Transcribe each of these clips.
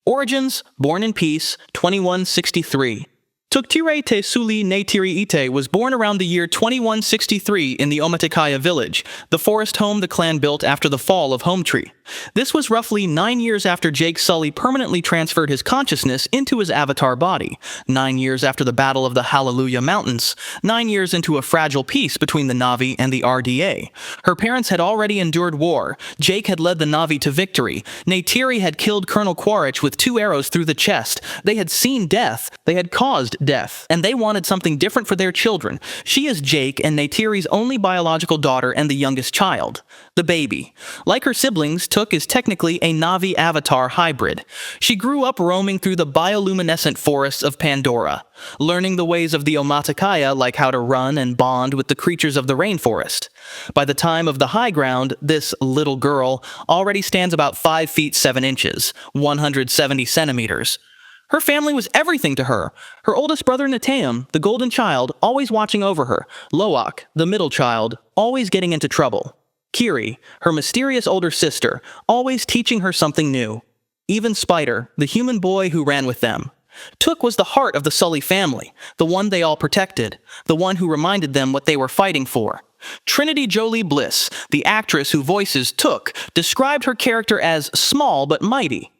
Origins, born in peace, 2163. TUK te Sully Neteyam was born around the year 2163 in the 𝐏𝐚𝐧𝐝 village, the forest home the clan built after the fall of Home Tree. This was roughly 9 years after Sully permanently transferred his consciousness into his avatar body, 9 years after the Battle of the Hallelujah Mountains, 9 years into a fragile peace between the Na'vi and the RDA. Her parents had already endured war. Jake had led the Na'vi to victory. Neytiri had killed Colonel 𝐾𝐻𝐻𝐾𝐝 with 2 arrows through the chest. They had seen death. They had caused death, and they wanted something different for their children. She is Jake and Neytiri's only biological daughter and the youngest child, the baby. Like her siblings, TUK is technically a Na'vi avatar hybrid. She grew up roaming through the bioluminescent forests of Pandora, learning the ways of the 𝐏𝐚𝐧𝐝, like how to run and bond with the creatures of the rainforest. By the time of the high ground, this little girl already stands about 5 feet 7 inches, 170 centimeters. Her family was everything to her. Her oldest brother Neteyam, the golden child, always watching over her. 𝐿oak, the middle child, always getting into trouble. Kiri, her mysterious older sister, always teaching her something new. Even Spider, the human boy who ran with them. TUK was the heart of the Sully family, the one they all protected, the one who reminded them what they were fighting for. Trinity Jolie Bliss, the actress who voices TUK, described her character as small but mighty.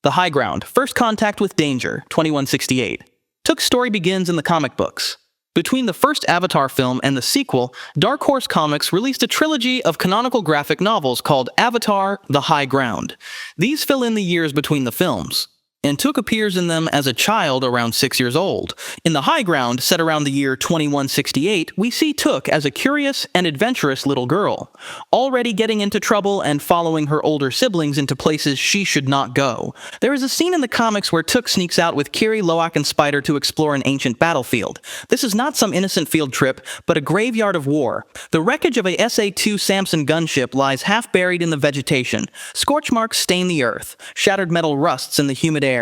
The High Ground, First Contact with Danger, 2168. TUK's story begins in the comic books. Between the first Avatar film and the sequel, Dark Horse Comics released a trilogy of canonical graphic novels called Avatar: The High Ground. These fill in the years between the films, and TUK appears in them as a child around 6 years old. In The High Ground, set around the year 2168, we see TUK as a curious and adventurous little girl, already getting into trouble and following her older siblings into places she should not go. There is a scene in the comics where TUK sneaks out with Kiri, 𝐿oak, and Spider to explore an ancient battlefield. This is not some innocent field trip, but a graveyard of war. The wreckage of a SA-2 Samson gunship lies half buried in the vegetation. Scorch marks stain the earth. Shattered metal rusts in the humid air.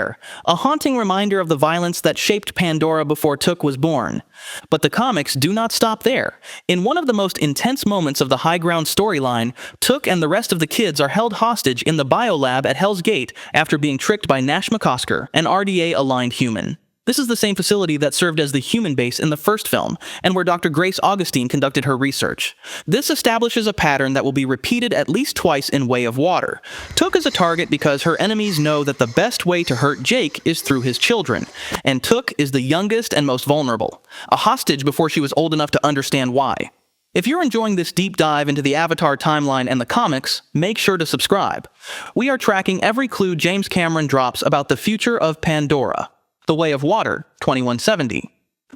A haunting reminder of the violence that shaped Pandora before TUK was born. But the comics do not stop there. In one of the most intense moments of the High Ground storyline, TUK and the rest of the kids are held hostage in the biolab at 𝐿's Gate after being tricked by Nash McCosker, an RDA-aligned human. This is the same facility that served as the human base in the first film, and where Dr. Grace Augustine conducted her research. This establishes a pattern that will be repeated at least twice in Way of Water. TUK is a target because her enemies know that the best way to hurt Jake is through his children, and TUK is the youngest and most vulnerable, a hostage before she was old enough to understand why. If you're enjoying this deep dive into the Avatar timeline and the comics, make sure to subscribe. We are tracking every clue James Cameron drops about the future of Pandora. The Way of Water, 2170.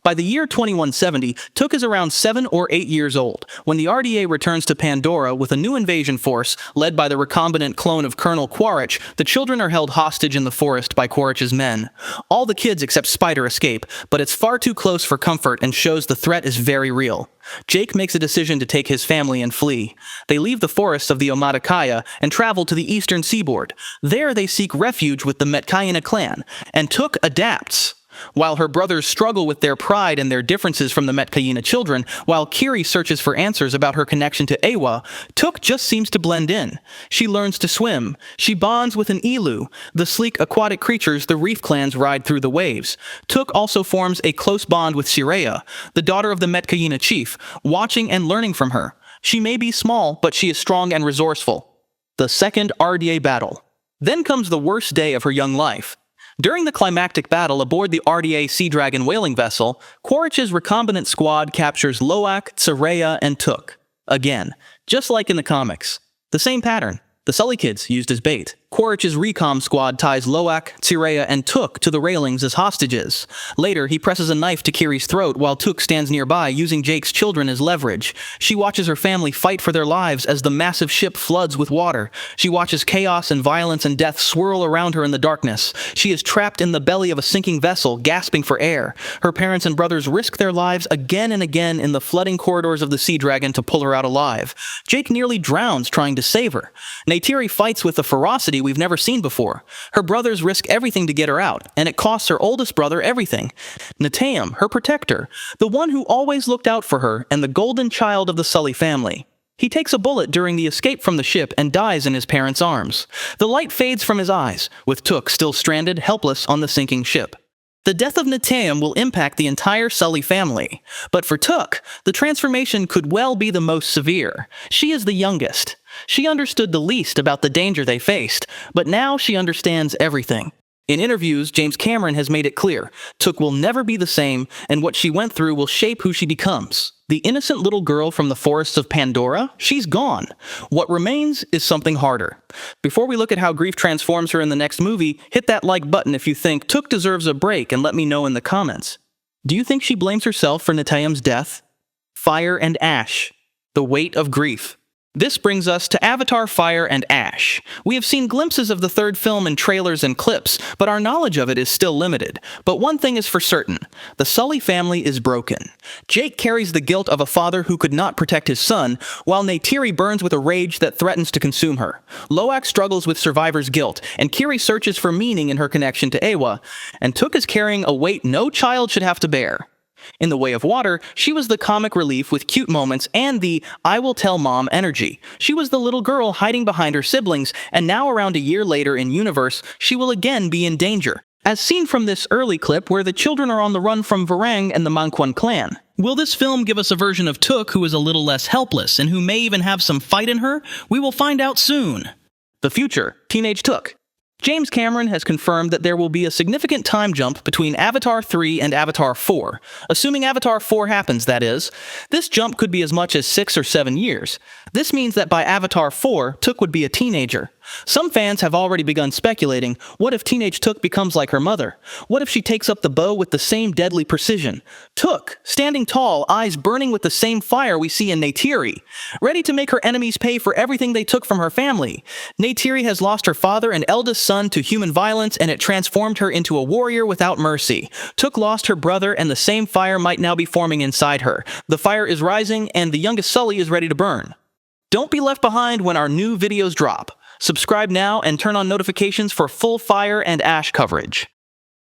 By the year 2170, TUK is around 7 or 8 years old, when the RDA returns to Pandora with a new invasion force led by the recombinant clone of Colonel 𝐾𝐻𝐻𝐾𝐝. The children are held hostage in the forest by 𝐾𝐻𝐻𝐾𝐻's men. All the kids except Spider escape, but it's far too close for comfort and shows the threat is very real. Jake makes a decision to take his family and flee. They leave the forests of the 𝐏𝐚𝐧𝐝 and travel to the eastern seaboard. There they seek refuge with the 𝐾𝐻𝐚𝐧𝐝 clan, and TUK adapts. While her brothers struggle with their pride and their differences from the 𝐾𝐻𝐽𝐽 children, while Kiri searches for answers about her connection to 𝐴WA, TUK just seems to blend in. She learns to swim. She bonds with an 𝐸lu, the sleek aquatic creatures the reef clans ride through the waves. TUK also forms a close bond with 𝐿oak, the daughter of the 𝐾𝐻𝐽𝐽 chief, watching and learning from her. She may be small, but she is strong and resourceful. The second RDA battle. Then comes the worst day of her young life. During the climactic battle aboard the RDA Sea Dragon whaling vessel, 𝐾𝐻𝐻's recombinant squad captures 𝐿oak, 𝐿saraya, and TUK. Again, just like in the comics. The same pattern. The Sully kids used as bait. 𝐾𝐻𝐻's recom squad ties 𝐿oak, �saraya, and TUK to the railings as hostages. Later, he presses a knife to Kiri's throat while TUK stands nearby, using Jake's children as leverage. She watches her family fight for their lives as the massive ship floods with water. She watches chaos and violence and death swirl around her in the darkness. She is trapped in the belly of a sinking vessel, gasping for air. Her parents and brothers risk their lives again and again in the flooding corridors of the Sea Dragon to pull her out alive. Jake nearly drowns trying to save her. Neytiri fights with a ferocity we've never seen before. Her brothers risk everything to get her out, and it costs her oldest brother everything. Neteyam, her protector, the one who always looked out for her and the golden child of the Sully family. He takes a bullet during the escape from the ship and dies in his parents' arms. The light fades from his eyes, with TUK still stranded, helpless on the sinking ship. The death of Neteyam will impact the entire Sully family, but for TUK, the transformation could well be the most severe. She is the youngest. She understood the least about the danger they faced, but now she understands everything. In interviews, 𝐏𝐚𝐬𝐧 has made it clear, TUK will never be the same, and what she went through will shape who she becomes. The innocent little girl from the forests of Pandora? She's gone. What remains is something harder. Before we look at how grief transforms her in the next movie, hit that like button if you think TUK deserves a break and let me know in the comments. Do you think she blames herself for Neteyam's death? Fire and ash. The weight of grief. This brings us to Avatar: Fire and Ash. We have seen glimpses of the third film in trailers and clips, but our knowledge of it is still limited. But one thing is for certain, the Sully family is broken. Jake carries the guilt of a father who could not protect his son, while Neytiri burns with a rage that threatens to consume her. Loak struggles with survivor's guilt, and Kiri searches for meaning in her connection to 𝐿, and TUK is carrying a weight no child should have to bear. In The Way of Water, she was the comic relief with cute moments and the I will tell mom energy. She was the little girl hiding behind her siblings, and now around a year later in universe, she will again be in danger, as seen from this early clip where the children are on the run from 𝐉𝐸𝐺 and the 𝐼𝐸𝐺 clan. Will this film give us a version of TUK who is a little less helpless and who may even have some fight in her? We will find out soon. The future, Teenage TUK. 𝐏𝐚𝐬𝐧 has confirmed that there will be a significant time jump between Avatar 3 and Avatar 4, assuming Avatar 4 happens, that is. This jump could be as much as 6 or 7 years. This means that by Avatar 4, TUK would be a teenager. Some fans have already begun speculating, what if teenage TUK becomes like her mother? What if she takes up the bow with the same deadly precision? TUK, standing tall, eyes burning with the same fire we see in Neytiri, ready to make her enemies pay for everything they took from her family. Neytiri has lost her father and eldest son to human violence, and it transformed her into a warrior without mercy. TUK lost her brother, and the same fire might now be forming inside her. The fire is rising, and the youngest Sully is ready to burn. Don't be left behind when our new videos drop. Subscribe now and turn on notifications for full Fire and Ash coverage.